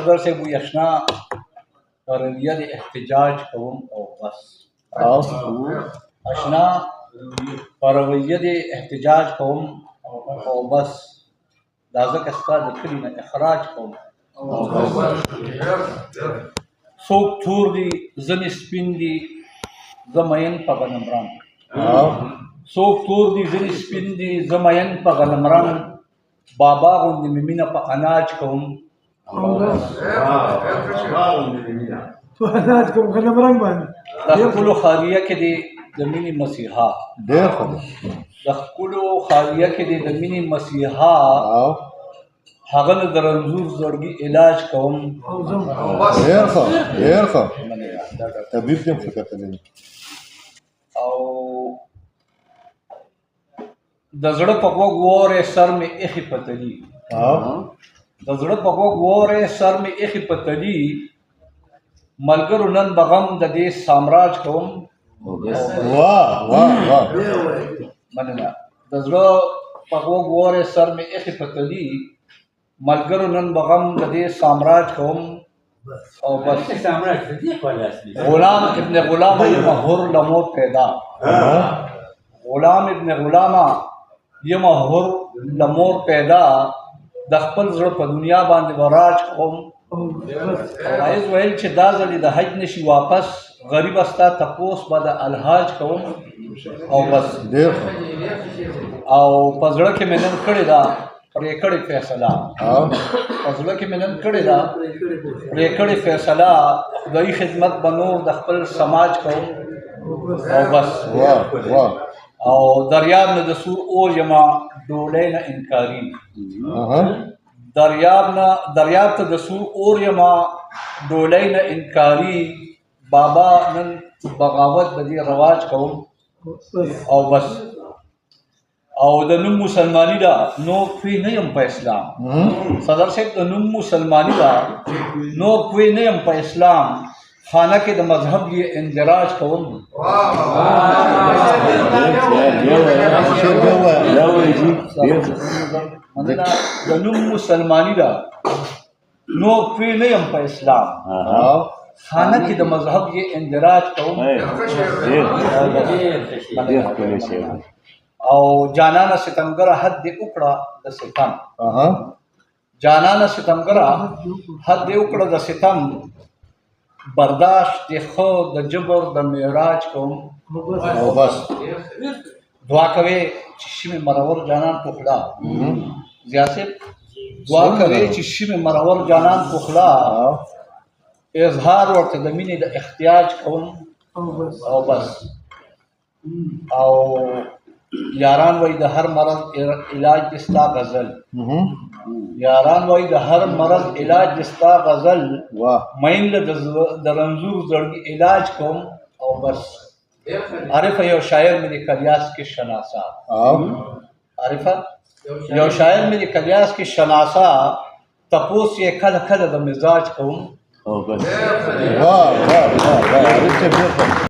صدر سے وہ اشنا رویہ دے احتجاج قوم او بس اشنا رویہ دے احتجاج قوم او بس دازک استا دکلی نا اخراج قوم سوک تھور دی زن سپین دی زمین پا غنمران سوک تور دی زن سپین دی زمین پا غنمران بابا غندی ممینا پا اناج قوم دخکلو خالیہ کے دی دمینی مسیحا دخکلو خالیہ کے دی دمینی مسیحا حغن درنزور زرگی علاج قوم طبیب کیم فکر کریں او دزڑ پکو گوارے سر میں ایخی پتلی دزڑ پکو گوارے سر میں ایخی پتلی ملگر نن بغم ددے سامراج قوم مننا دزڑ پکو گوارے سر میں ایخی پتلی ملگر نن بغم ددے سامراج قوم او بس غلام ابن غلامہ یہ مہر لموت پیدا غلام ابن غلامہ یہ مہر لمور پیدا دخپل زړه په دنیا باندې وراج قوم عايز ویل چې دا ځلې د حج نشي واپس غریب استا تپوس به د الحاج قوم او بس او په زړه کې مې نن کړې ده پرې کړې فیصله په زړه کې مې نن کړې ده پرې کړې فیصله خدایي خدمت به نور د خپل سماج قوم او بس او دریاب نه د سور اور یما ډولۍ نه انکاري دریاب ته د سور اور یما ډولۍ نه انکاري بابا نن بغاوت د دې رواج کوم او بس او د نوم مسلمانی دا نو کوي نه یم په اسلام صدر صاحب د نوم مسلمانی دا نو کوي نه یم په اسلام خانہ کے دا مذہب یہ اندراج قوم دا نم مسلمانی دا نو کوئی نیم پا اسلام خانہ کے دا مذہب یہ اندراج قوم او جانانا ستمگرہ حد دے اکڑا دا ستم جانانا ستمگرہ حد دے اکڑا دا ستم برداشت دی خود د جبر د معراج کوم او بس دعا کوي چې شمه مرور جانان پخلا زیاسه دعا کوي چې شمه مرور جانان پخلا اظهار ورته د مینې د احتیاج کوم او بس او یاران وای د هر مرض علاج دستا غزل یاران وای د هر مرض علاج دستا غزل مین له د رنزور زړګي علاج کوم او بس عارف یو شاعر مې د کلیاس کې شناسا عارف یو شاعر مې د کلیاس کې شناسا تپوس یې کله کله د مزاج کوم او بس